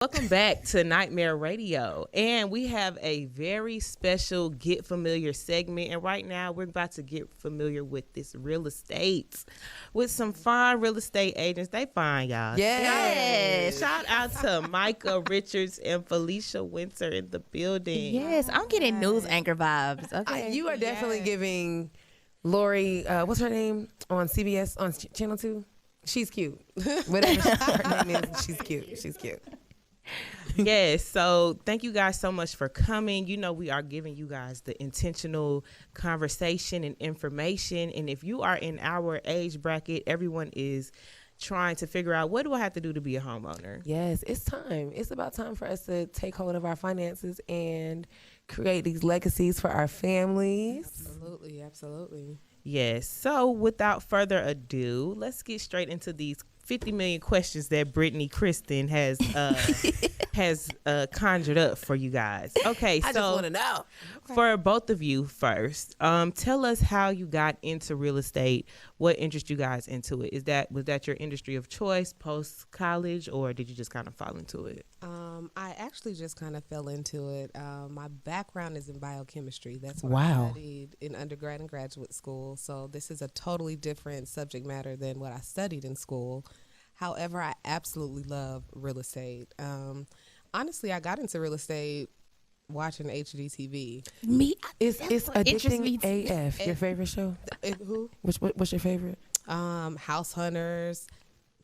Welcome back to Nightmare Radio. And we have a very special Get Familiar segment. And right now we're about to get familiar with this real estate with some fine real estate agents. They fine, y'all. Yes. Shout out to Mykah Richards and Felicia Wynter in the building. Yes, I'm getting news anchor vibes. Okay. You are definitely giving Lori, what's her name on CBS, on Channel 2? She's cute. Whatever her name is, she's cute. She's cute. Yes, so thank you guys so much for coming. You know, we are giving you guys the intentional conversation and information. And if you are in our age bracket, everyone is trying to figure out, what do I have to do to be a homeowner? Yes, it's time. It's about time for us to take hold of our finances and create these legacies for our families. Absolutely, absolutely. Yes, so without further ado, let's get straight into these 50 million questions that Brittany Kristen has conjured up for you guys. Okay, I just want to know. For both of you first, tell us how you got into real estate. What interested you guys into it? Was that your industry of choice post college, or did you just kind of fall into it? I actually just kind of fell into it. My background is in biochemistry. That's what Wow. I studied in undergrad and graduate school. So this is a totally different subject matter than what I studied in school. However, I absolutely love real estate. Honestly, I got into real estate watching HGTV. Me, It's interests me addicting too. AF. Your favorite show? Who? What's your favorite? House Hunters,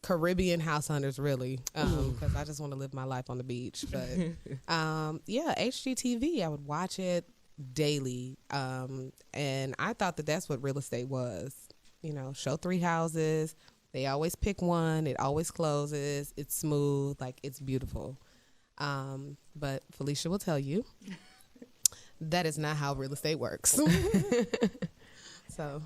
Caribbean House Hunters, really, because I just want to live my life on the beach. But yeah, HGTV, I would watch it daily, and I thought that that's what real estate was. You know, show 3 houses. They always pick one. It always closes. It's smooth. Like, it's beautiful. But Felicia will tell you that is not how real estate works. So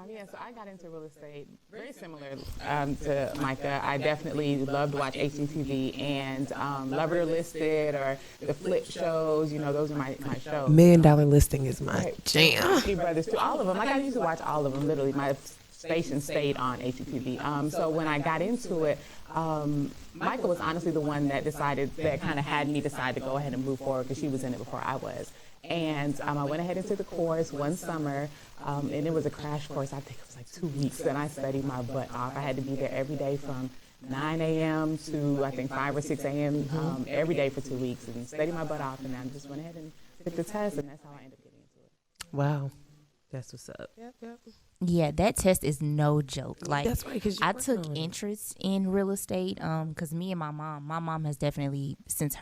yeah, so I got into real estate very similar to Mykah. I definitely loved to watch HGTV and Love It or Listed or the flip shows. You know, those are my shows. $1 Million Listing is my jam. Three Brothers too, all of them. Like, I used to watch all of them. Literally, my station stayed on HGTV. So when I got into it, Mykah was honestly the one that kind of had me decide to go ahead and move forward, because she was in it before I was. And I went ahead and took the course one summer, and it was a crash course. I think it was like 2 weeks, and I studied my butt off. I had to be there every day from 9 a.m. to I think 5 or 6 a.m. Every day for 2 weeks, and studied my butt off. And I just went ahead and took the test, and that's how I ended up getting into it. Wow. That's what's up. Yep. Yeah, that test is no joke. Like, That's right, 'cause you I worked took on it. interest in real estate because me and my mom has definitely, since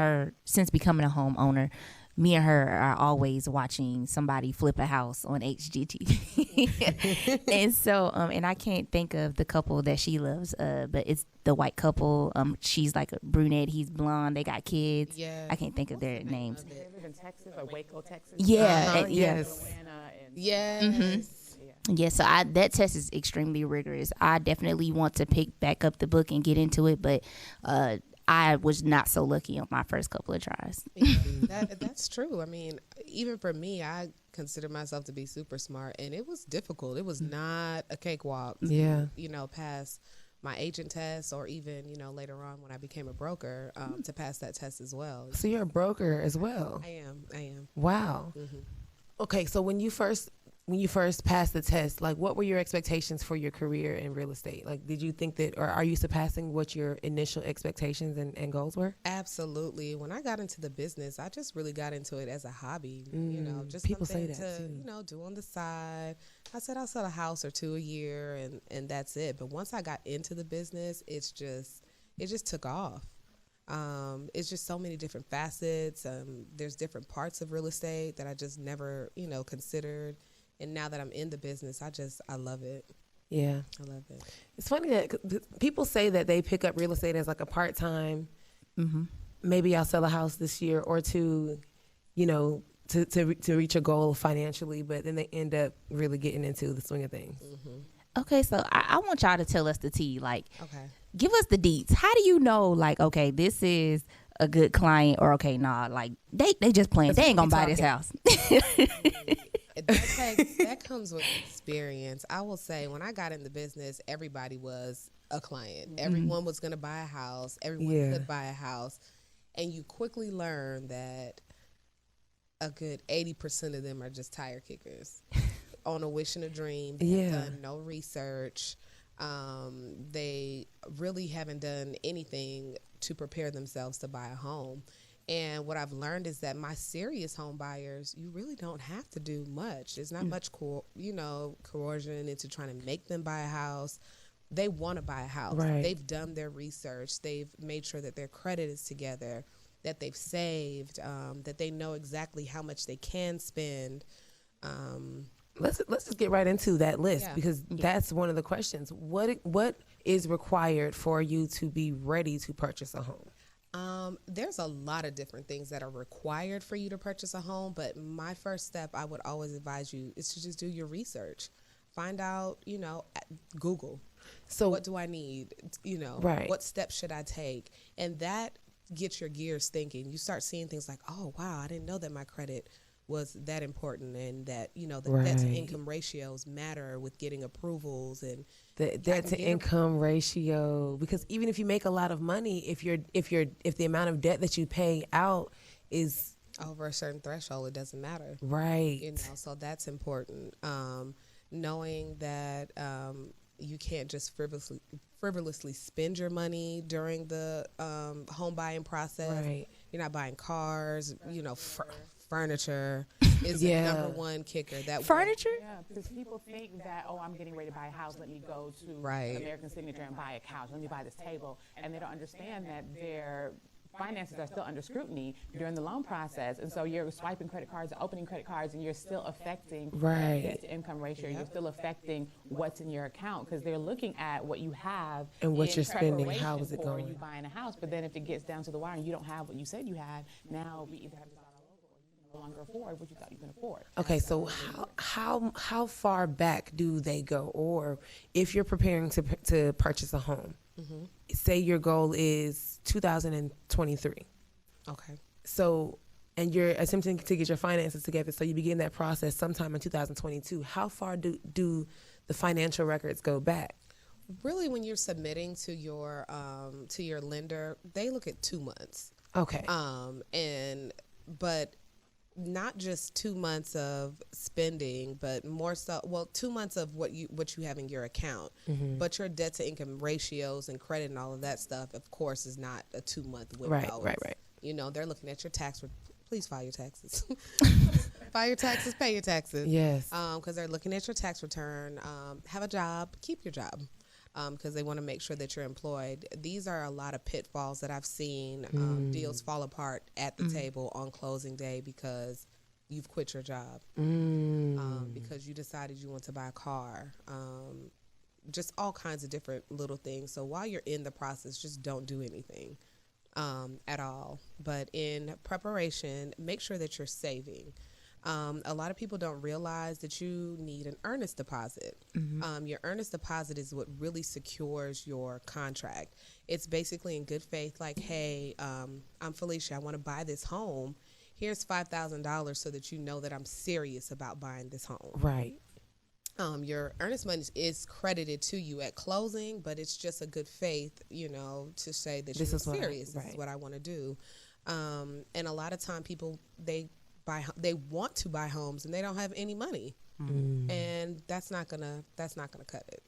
becoming a homeowner, me and her are always watching somebody flip a house on HGTV. And so, and I can't think of the couple that she loves, but it's the white couple. She's like a brunette, he's blonde, they got kids. Yeah. I can't think of their names. They live in Texas, or Waco, Texas. Yeah, Yes. Atlanta and Yes. Yeah, so that test is extremely rigorous. I definitely want to pick back up the book and get into it, but I was not so lucky on my first couple of tries. That's true. I mean, even for me, I consider myself to be super smart, and it was difficult. It was not a cakewalk. Yeah. Pass my agent test, or even, later on when I became a broker, to pass that test as well. So you're a broker as well. I am. Wow. Okay, so when you first passed the test, like, what were your expectations for your career in real estate? Like, did you think that, or are you surpassing what your initial expectations and goals were? Absolutely. When I got into the business, I just really got into it as a hobby. Just people say something that, to do on the side. I said I'll sell a house or two a year, and that's it. But once I got into the business, it just took off. It's just so many different facets. There's different parts of real estate that I just never, considered. And now that I'm in the business, I love it. Yeah. I love it. It's funny that people say that they pick up real estate as like a part-time, maybe I'll sell a house this year or two, to reach a goal financially, but then they end up really getting into the swing of things. Okay, so I want y'all to tell us the tea. Like, Okay. give us the deets. How do you know, like, okay, this is a good client, or okay, nah, like they just playing. They ain't gonna buy this house. That comes with experience. I will say, when I got in the business, everybody was a client. Everyone was going to buy a house. Everyone could buy a house. And you quickly learn that a good 80% of them are just tire kickers on a wish and a dream. They've done no research. They really haven't done anything to prepare themselves to buy a home. And what I've learned is that my serious home buyers, you really don't have to do much. There's not much, coercion into trying to make them buy a house. They want to buy a house. Right. They've done their research. They've made sure that their credit is together, that they've saved, that they know exactly how much they can spend. Let's just get right into that list because that's one of the questions. What is required for you to be ready to purchase a home? There's a lot of different things that are required for you to purchase a home, but my first step, I would always advise you, is to just do your research. Find out, Google. So what do I need? What steps should I take? And that gets your gears thinking. You start seeing things like, oh, wow, I didn't know that my credit was that important, and that the debt to income ratios matter with getting approvals, and the debt to income ratio, because even if you make a lot of money, if the amount of debt that you pay out is over a certain threshold, it doesn't matter. Right. So that's important. Knowing that you can't just frivolously spend your money during the home buying process. Right. You're not buying cars, furniture is the number one kicker. That furniture? Yeah, because people think that, I'm getting ready to buy a house, let me go to American Signature and buy a couch, let me buy this table. And they don't understand that their finances are still under scrutiny during the loan process. And so you're swiping credit cards, opening credit cards, and you're still affecting that debt to income ratio. You're still affecting what's in your account because they're looking at what you have and what you're spending. How is it going? going? You buying a house, but then if it gets down to the wire and you don't have what you said you had, now we either have to start all over or you can no longer afford what you thought you can afford. Okay, so how far back do they go? Or if you're preparing to purchase a home, say your goal is 2023. Okay. So, and you're attempting to get your finances together, so you begin that process sometime in 2022. How far do the financial records go back? Really, when you're submitting to your lender, they look at 2 months. Okay. But not just 2 months of spending, but more so, 2 months of what you have in your account. But your debt to income ratios and credit and all of that stuff, of course, is not a 2 month window. Right. They're looking at your tax. Please file your taxes. File your taxes, pay your taxes. Yes. Because they're looking at your tax return. Have a job, keep your job. Because they want to make sure that you're employed. These are a lot of pitfalls that I've seen. Deals fall apart at the table on closing day because you've quit your job, because you decided you want to buy a car, just all kinds of different little things. So while you're in the process, just don't do anything at all. But in preparation, make sure that you're saving. A lot of people don't realize that you need an earnest deposit. Your earnest deposit is what really secures your contract. It's basically in good faith, like, hey, I'm Felicia, I want to buy this home. Here's $5,000 so that you know that I'm serious about buying this home. Right. Your earnest money is credited to you at closing, but it's just a good faith, to say that you're serious. This is what I want to do. And a lot of time people, they want to buy homes and they don't have any money, and that's not gonna cut it.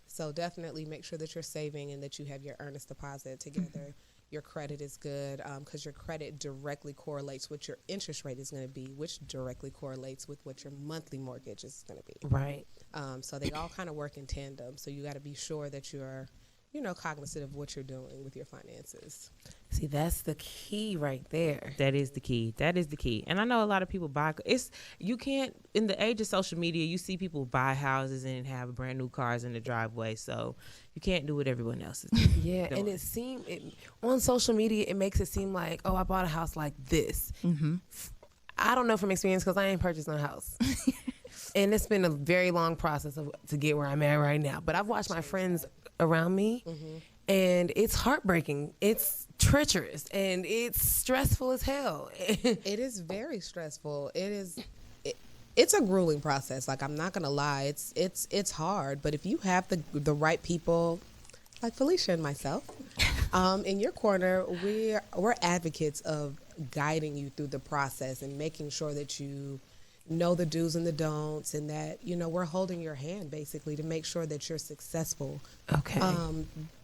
So definitely make sure that you're saving and that you have your earnest deposit together. Your credit is good, because your credit directly correlates with your interest rate is going to be, which directly correlates with what your monthly mortgage is going to be. Right. So they all kind of work in tandem. So you got to be sure that you're cognizant of what you're doing with your finances. See, that's the key right there. That is the key. And I know a lot of people you can't, in the age of social media, you see people buy houses and have brand new cars in the driveway. So you can't do what everyone else is doing. Yeah. And on social media, it makes it seem like, oh, I bought a house like this. I don't know from experience because I ain't purchased no house. And it's been a very long process to get where I'm at right now. But I've watched my friends around me, and it's heartbreaking. It's treacherous, and it's stressful as hell. It is very stressful. It's a grueling process. Like, I'm not gonna lie, it's hard. But if you have the right people like Felicia and myself. In your corner, we're advocates of guiding you through the process and making sure that you know the do's and the don'ts, and that, you know, we're holding your hand basically to make sure that you're successful. Okay.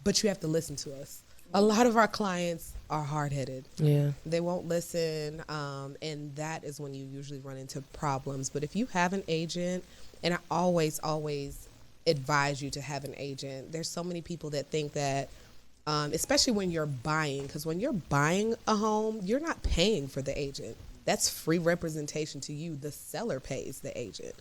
But you have to listen to us. A lot of our clients are hard-headed. Yeah. They won't listen, and that is when you usually run into problems. But if you have an agent, and I always advise you to have an agent. There's so many people that think that, especially when you're buying, because when you're buying a home, you're not paying for the agent. That's free representation to you. The seller pays the agent.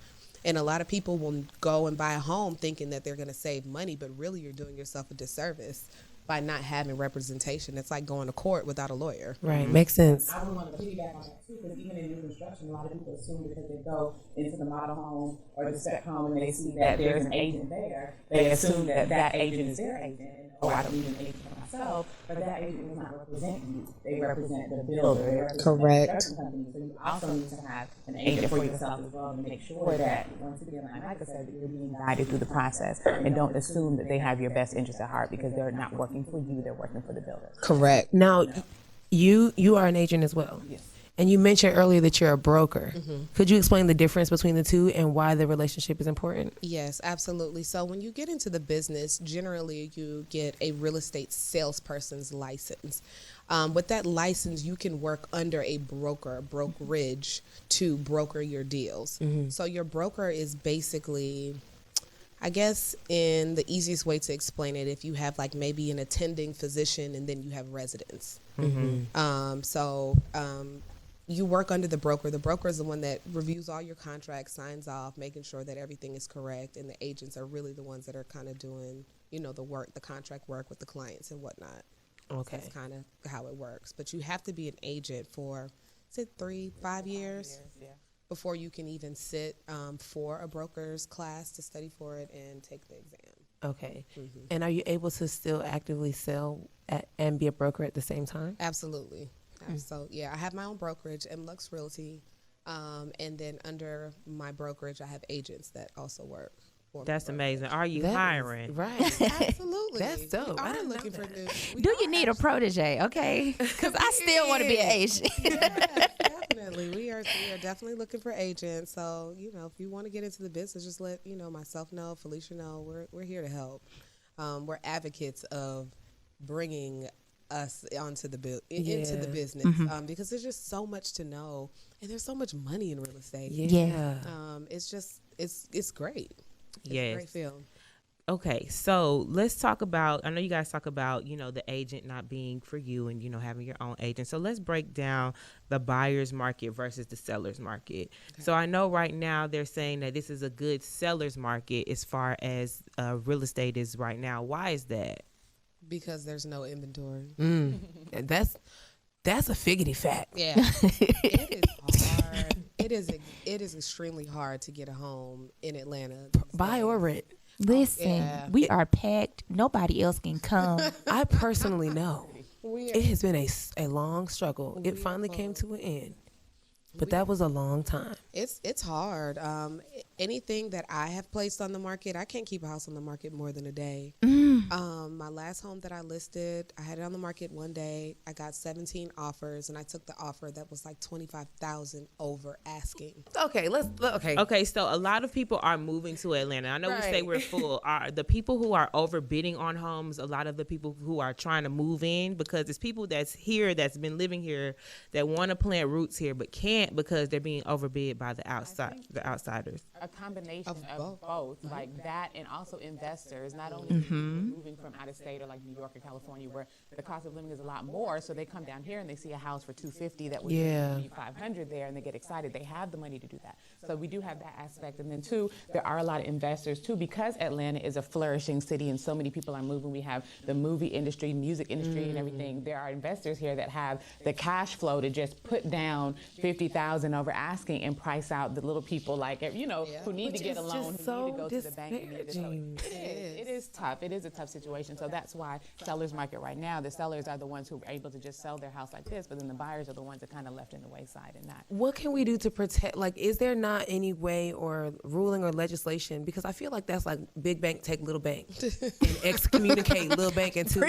And a lot of people will go and buy a home thinking that they're going to save money, but really you're doing yourself a disservice by not having representation. It's like going to court without a lawyer. Right. Makes sense. I would want to piggyback on that too, because even in new construction, a lot of people assume because they go into the model home or the spec home and they see that there's an agent there, they assume that that agent is their agent. Oh, I don't need an agent for myself, but that agent does not represent you. They represent the builder. They represent Correct. the company. So you also need to have an agent for yourself as well to make sure that, once again, like Mykah said, that you're being guided through the process, and don't assume that they have your best interest at heart, because they're not working for you, they're working for the builder. Correct. Now, you are an agent as well. Yes. And you mentioned earlier that you're a broker. Could you explain the difference between the two and why the relationship is important? Yes, absolutely. So when you get into the business, generally you get a real estate salesperson's license. With that license, you can work under a brokerage to broker your deals. So your broker is basically, I guess in the easiest way to explain it, if you have like maybe an attending physician and then you have residents. You work under the broker. The broker is the one that reviews all your contracts, signs off, making sure that everything is correct, and the agents are really the ones that are kind of doing, you know, the work, the contract work with the clients and whatnot. Okay. That's kind of how it works. But you have to be an agent for, is it 3-5 years? Yeah. Before you can even sit for a broker's class to study for it and take the exam. Okay. And are you able to still actively sell and be a broker at the same time? Absolutely. So, yeah, I have my own brokerage and Lux Realty. And then under my brokerage, I have agents that also work for me. That's amazing. Are you hiring? Right. Absolutely. That's dope. I We are didn't know looking for that. new. Do you need a protege? Okay, because I still want to be an agent. Yes, definitely. We are definitely looking for agents. So, you know, if you want to get into the business, just let, you know, myself know, Felicia know. We're here to help. We're advocates of bringing us onto the into the business because there's just so much to know, and there's so much money in real estate. It's just it's great. It's a great field. Okay, so let's talk about, I know you guys talk about, you know, the agent not being for you and, you know, having your own agent. So let's break down the buyer's market versus the seller's market. Okay. So I know right now they're saying that this is a good seller's market as far as real estate is right now. Why is that? Because there's no inventory. That's a figgity fact. Yeah. It is hard. It is extremely hard to get a home in Atlanta. Buy or rent. Listen, we are packed. Nobody else can come. I personally know. It has been a long struggle. It finally came to an end. But that was a long time. It's hard. Anything that I have placed on the market, I can't keep a house on the market more than a day. My last home that I listed, I had it on the market one day. I got 17 offers, and I took the offer that was like $25,000 over asking. Okay, so a lot of people are moving to Atlanta. I know we say we're full. Are the people who are overbidding on homes, a lot of the people who are trying to move in, because it's people that's here, that's been living here, that want to plant roots here but can't because they're being overbid by the outsiders. A combination of both, like that, and also investors, not only moving from out of state or like New York or California, where the cost of living is a lot more, so they come down here and they see a house for $250 that would be $500 there, and they get excited. They have the money to do that. So we do have that aspect. And then two, there are a lot of investors too, because Atlanta is a flourishing city and so many people are moving. We have the movie industry, music industry, and everything. There are investors here that have the cash flow to just put down $50,000 over asking and price out the little people, like, you know, who need to get a loan, who so need to go to the bank. And need to, so it is tough. It is a tough situation. So that's why sellers market right now, the sellers are the ones who are able to just sell their house like this, but then the buyers are the ones that kind of left in the wayside and not. What can we do to protect, like, is there not any way or ruling or legislation? Because I feel like that's like big bank take little bank and excommunicate little bank into.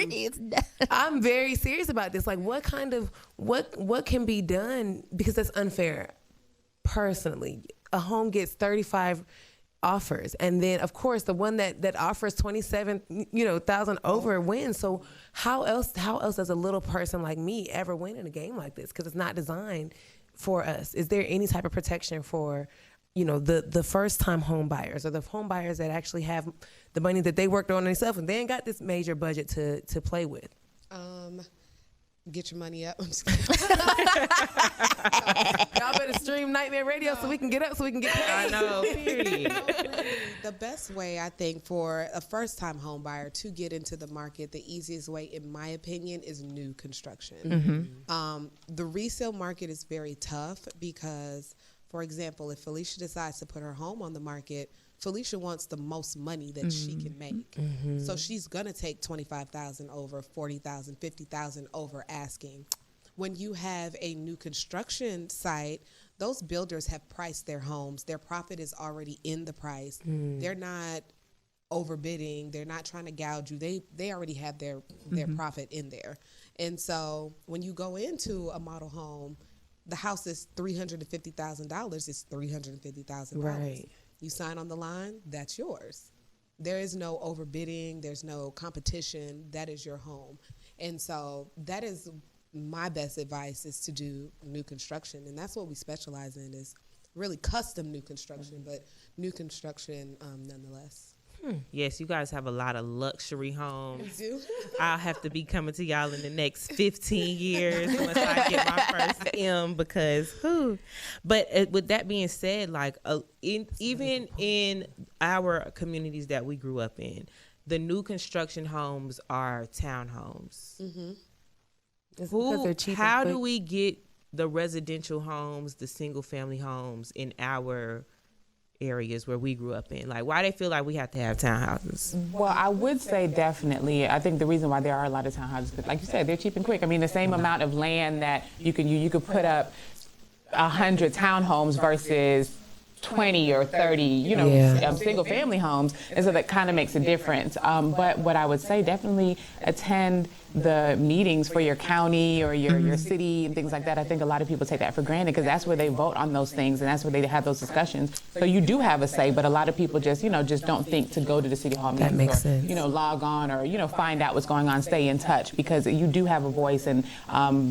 I'm very serious about this. Like, what kind of, what can be done? Because that's unfair. Personally, a home gets 35 offers, and then of course the one that offers 27,000 over wins. So how else does a little person like me ever win in a game like this? Because it's not designed for us. Is there any type of protection for the first time home buyers, or the home buyers that actually have the money that they worked on themselves and they ain't got this major budget to play with? Get your money up. I'm just kidding. Y'all better stream Nightmare Radio so we can get up, so we can get paid. I know, period. The best way, I think, for a first-time home buyer to get into the market, the easiest way, in my opinion, is new construction. The resale market is very tough because, for example, if Felicia decides to put her home on the market, Felicia wants the most money that she can make. So she's going to take $25,000 over, $40,000, $50,000 over asking. When you have a new construction site, those builders have priced their homes. Their profit is already in the price. They're not overbidding. They're not trying to gouge you. They already have their profit in there. And so when you go into a model home, the house is $350,000. It's $350,000. Right. You sign on the line, that's yours. There is no overbidding. There's no competition. That is your home. And so that is my best advice, is to do new construction. And that's what we specialize in, is really custom new construction, but new construction nonetheless. Yes, you guys have a lot of luxury homes. We do. I'll have to be coming to y'all in the next 15 years once I get my first M, because But with that being said, like even in our communities that we grew up in, the new construction homes are townhomes. How do we get the residential homes, the single family homes in our areas where we grew up in? Like, why they feel like we have to have townhouses? Well, I would say definitely. I think the reason why there are a lot of townhouses, because like you said, they're cheap and quick. I mean, the same amount of land that you could put up 100 townhomes versus 20 or 30, single family homes. And so that kind of makes a difference. But what I would say, definitely attend the meetings for your county or your city and things like that. I think a lot of people take that for granted because that's where they vote on those things and that's where they have those discussions. So you do have a say, but a lot of people just don't think to go to the city hall meetings. That makes sense. Log on or, find out what's going on, stay in touch, because you do have a voice. And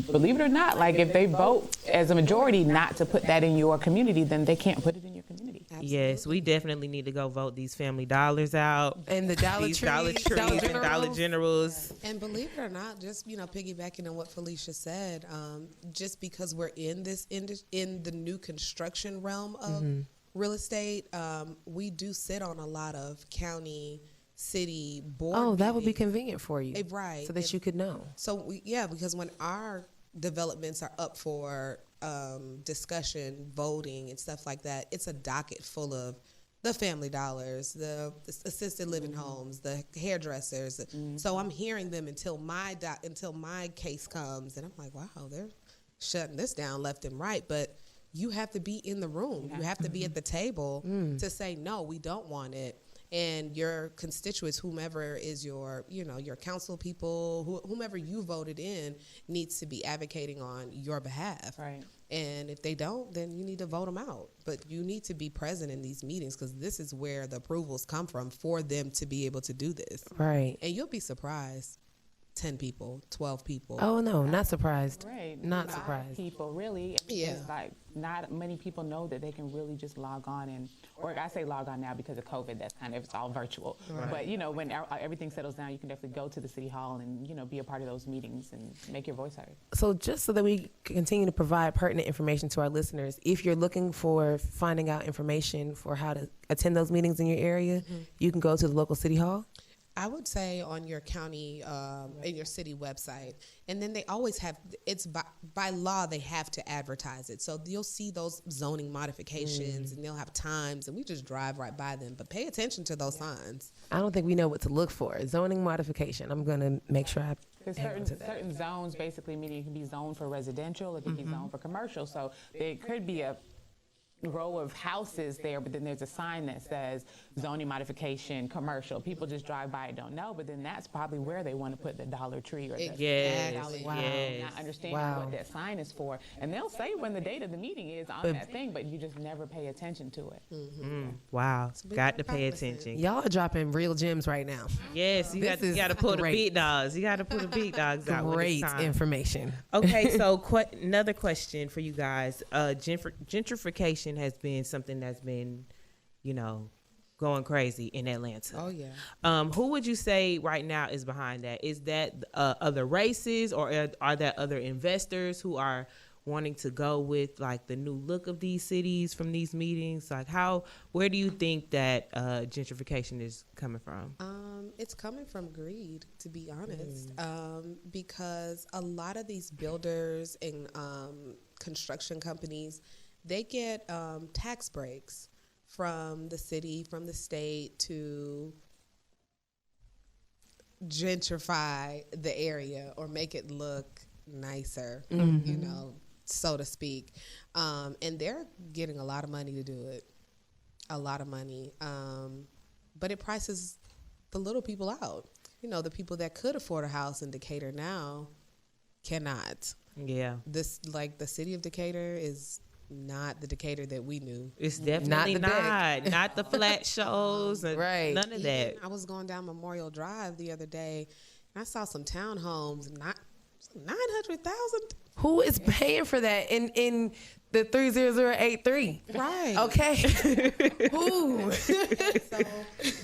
believe it or not, like if they vote as a majority not to put that in your community, then they can't put it in your community. Absolutely. Yes, we definitely need to go vote these Family Dollars out. And the Dollar These Trees, Dollar Trees and Dollar Generals. And believe it or not, just piggybacking on what Felicia said, just because we're in the new construction realm of real estate, we do sit on a lot of county, city board. Oh, that would be meetings. convenient for you, Right? So that you could know. So because when our developments are up for discussion, voting, and stuff like that, it's a docket full of the Family Dollars, the assisted living homes, the hairdressers. So I'm hearing them until my case comes, and I'm like, wow, they're shutting this down left and right. But you have to be in the room. You have to be at the table to say, no, we don't want it. And your constituents, whomever is your council people, whomever you voted in, needs to be advocating on your behalf. Right. And if they don't, then you need to vote them out. But you need to be present in these meetings because this is where the approvals come from for them to be able to do this. Right. And you'll be surprised. 10 people, 12 people. Oh, no, not surprised. Right. Not surprised. People, really. Yeah. It's like not many people know that they can really just log on or I say log on now because of COVID, it's all virtual. Right. But, when everything settles down, you can definitely go to the city hall and, be a part of those meetings and make your voice heard. So just so that we continue to provide pertinent information to our listeners, if you're looking for finding out information for how to attend those meetings in your area, you can go to the local city hall. I would say on your county and your city website, and then they always have, it's by law they have to advertise it. So you'll see those zoning modifications and they'll have times, and we just drive right by them. But pay attention to those signs. I don't think we know what to look for. Zoning modification. I'm gonna make sure I. Certain zones basically meaning it can be zoned for residential, it can be zoned for commercial. So there could be a row of houses there, but then there's a sign that says zoning modification commercial. People just drive by and don't know, but then that's probably where they want to put the Dollar Tree or the not understanding what that sign is for. And they'll say when the date of the meeting is on that thing, but you just never pay attention to it. Wow, got to pay attention. Y'all are dropping real gems right now. Yes, you got to pull the big dogs. You got to pull the big dogs out. Great information. Okay, so another question for you guys. Gentrification has been something that's been, going crazy in Atlanta. Oh, yeah. Who would you say right now is behind that? Is that other races, or are there other investors who are wanting to go with like the new look of these cities from these meetings? Like where do you think that gentrification is coming from? It's coming from greed, to be honest, because a lot of these builders and construction companies, they get tax breaks from the city, from the state to gentrify the area or make it look nicer, so to speak. And they're getting a lot of money to do it, a lot of money. But it prices the little people out. The people that could afford a house in Decatur now cannot. Yeah. The city of Decatur is not the Decatur that we knew. It's definitely not the flat shows, right? None of that. I was going down Memorial Drive the other day, and I saw some townhomes, $900,000. Who is paying for that in the 30083? Right. Okay. Who?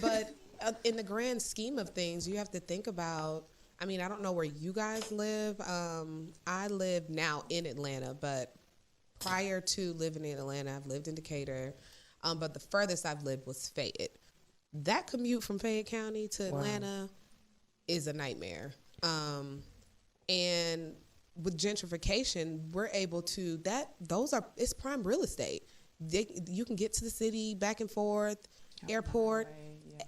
But in the grand scheme of things, you have to think about. I mean, I don't know where you guys live. I live now in Atlanta, but prior to living in Atlanta, I've lived in Decatur, but the furthest I've lived was Fayette. That commute from Fayette County to Atlanta is a nightmare. And with gentrification, we're able to it's prime real estate. You can get to the city back and forth, airport,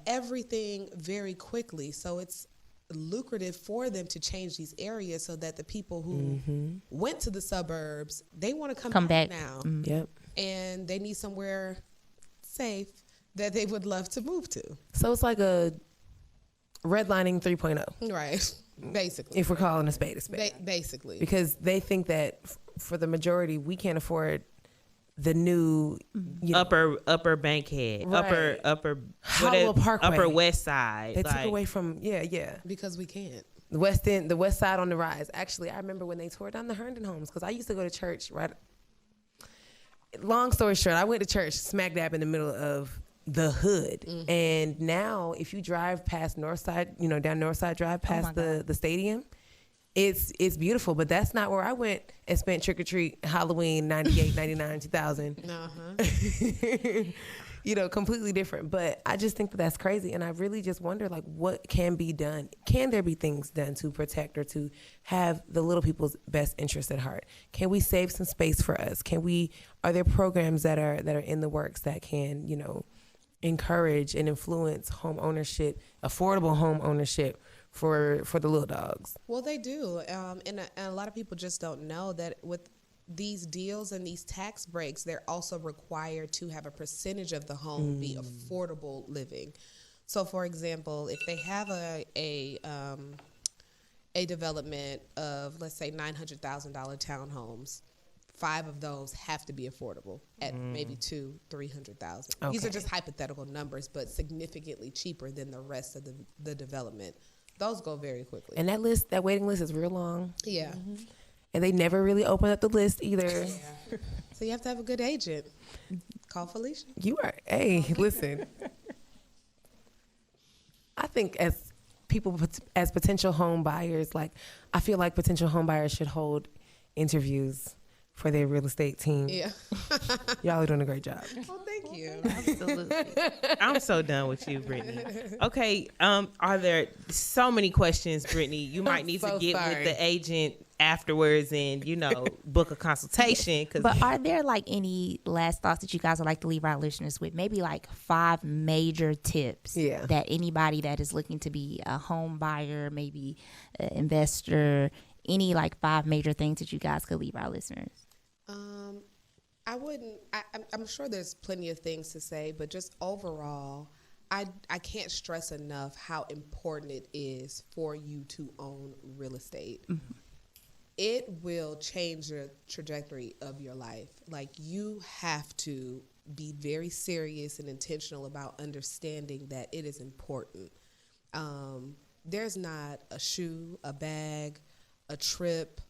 everything very quickly. So it's lucrative for them to change these areas so that the people who went to the suburbs, they want to come back now. Yep. And they need somewhere safe that they would love to move to. So it's like a redlining 3.0. Right. Basically. If we're calling a spade a spade. Basically. Because they think that for the majority, we can't afford the new upper Bankhead, right. upper Hollow Parkway, upper West Side. They took away from because we can't. The West End, the West Side on the rise. Actually, I remember when they tore down the Herndon homes, because I used to go to church. Right. Long story short, I went to church smack dab in the middle of the hood, and now if you drive past Northside, down Northside Drive past the stadium. It's beautiful, but that's not where I went and spent trick or treat Halloween 98, 99, 2000. Completely different. But I just think that that's crazy, and I really just wonder, like, what can be done? Can there be things done to protect or to have the little people's best interest at heart? Can we save some space for us? Are there programs that are in the works that can, encourage and influence home ownership, affordable home ownership for the little dogs? Well, they do, and a lot of people just don't know that with these deals and these tax breaks, they're also required to have a percentage of the home be affordable living. So, for example, if they have a development of, let's say, $900,000 townhomes, 5 of those have to be affordable at maybe $200,000-$300,000. Okay. These are just hypothetical numbers, but significantly cheaper than the rest of the development. Those go very quickly. And that waiting list is real long. Yeah. And they never really open up the list either. Yeah. So you have to have a good agent. Call Felicia. Listen. I think as potential home buyers, I feel like potential home buyers should hold interviews for their real estate team. Yeah. Y'all are doing a great job. Oh, thank you. Absolutely. I'm so done with you, Brittany. Okay, are there so many questions, Brittany? You might need to so get sorry. with the agent afterwards and, book a consultation. But are there like any last thoughts that you guys would like to leave our listeners with? Maybe like 5 major tips that anybody that is looking to be a home buyer, maybe an investor, any like 5 major things that you guys could leave our listeners? I'm sure there's plenty of things to say, but just overall, I can't stress enough how important it is for you to own real estate. Mm-hmm. It will change the trajectory of your life. Like, you have to be very serious and intentional about understanding that it is important. There's not a shoe, a bag, a trip,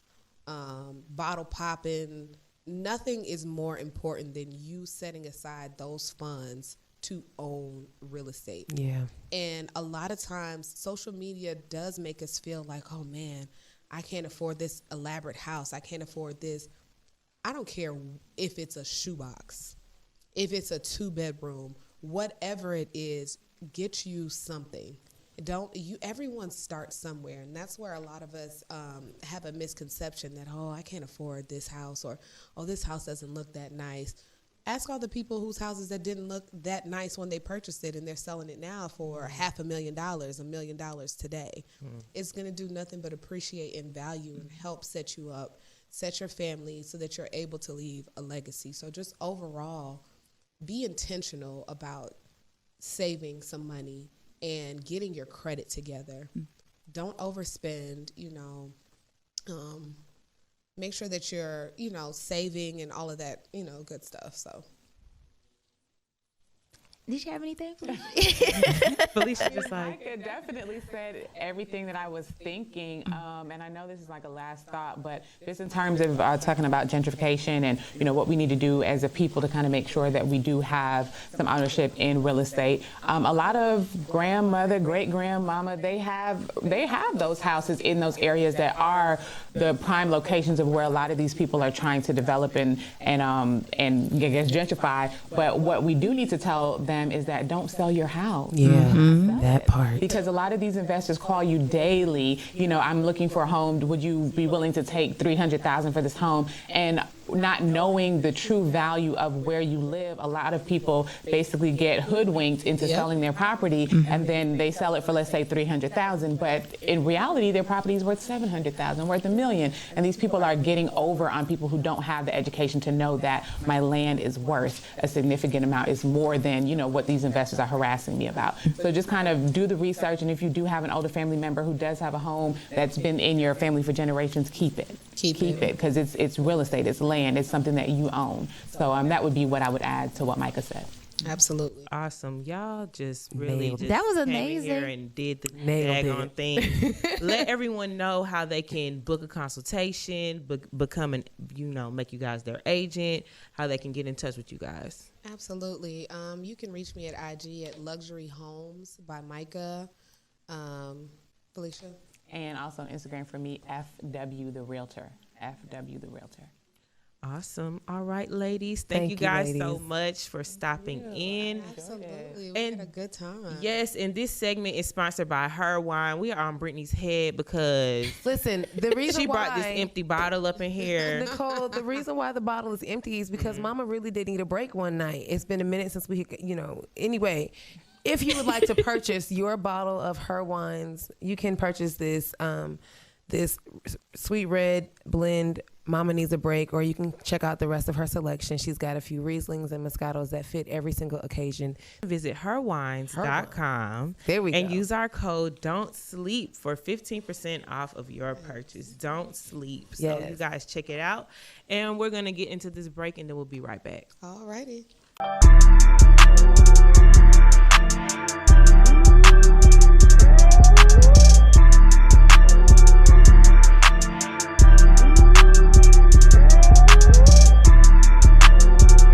bottle popping. Nothing is more important than you setting aside those funds to own real estate. Yeah. And a lot of times social media does make us feel like, oh man, I can't afford this elaborate house. I can't afford this. I don't care if it's a shoebox, if it's a 2-bedroom, whatever it is, get you something. Everyone starts somewhere, and that's where a lot of us have a misconception that, oh, I can't afford this house, or, oh, this house doesn't look that nice. Ask all the people whose houses that didn't look that nice when they purchased it, and they're selling it now for $500,000, $1 million today. It's going to do nothing but appreciate and value and help set you up, set your family so that you're able to leave a legacy. So just overall, be intentional about saving some money and getting your credit together. Don't overspend, make sure that you're, saving and all of that, good stuff. So. Did you have anything? Felicia just like. Mykah definitely said everything that I was thinking, and I know this is like a last thought, but just in terms of talking about gentrification and what we need to do as a people to kind of make sure that we do have some ownership in real estate. A lot of grandmother, great grandmama, they have those houses in those areas that are the prime locations of where a lot of these people are trying to develop and I guess gentrify. But what we do need to tell them is that don't sell your house. Yeah, that part. Because a lot of these investors call you daily, I'm looking for a home. Would you be willing to take $300,000 for this home? And not knowing the true value of where you live, a lot of people basically get hoodwinked into selling their property, and then they sell it for, let's say, $300,000. But in reality, their property is worth $700,000, worth $1 million. And these people are getting over on people who don't have the education to know that my land is worth a significant amount, is more than what these investors are harassing me about. So just kind of do the research, and if you do have an older family member who does have a home that's been in your family for generations, keep it. Keep it, because it's real estate, it's land, it's something that you own. So that would be what I would add to what Mykah said. Absolutely. Awesome. Y'all just really just that was came in amazing. here and did the daggone thing. Let everyone know how they can book a consultation, become make you guys their agent, how they can get in touch with you guys. Absolutely. You can reach me at IG at Luxury Homes by Mykah. Felicia? And also on Instagram for me, FW the Realtor. FW the Realtor. Awesome. All right, ladies. Thank you guys ladies. so much for stopping in. Absolutely. We had a good time. Yes, and this segment is sponsored by Her Wine. We are on Brittany's head because Listen, the reason she why brought this empty bottle up in here. Nicole, the reason why the bottle is empty is because Mama really did need a break one night. It's been a minute since we, anyway. If you would like to purchase your bottle of Her Wines, you can purchase this this sweet red blend, Mama Needs a Break, or you can check out the rest of her selection. She's got a few Rieslings and Moscatos that fit every single occasion. Visit herwines.com There we and go. use our code Don't Sleep for 15% off of your purchase. Don't sleep. So Yes. you guys check it out. And we're going to get into this break and then we'll be right back. All righty.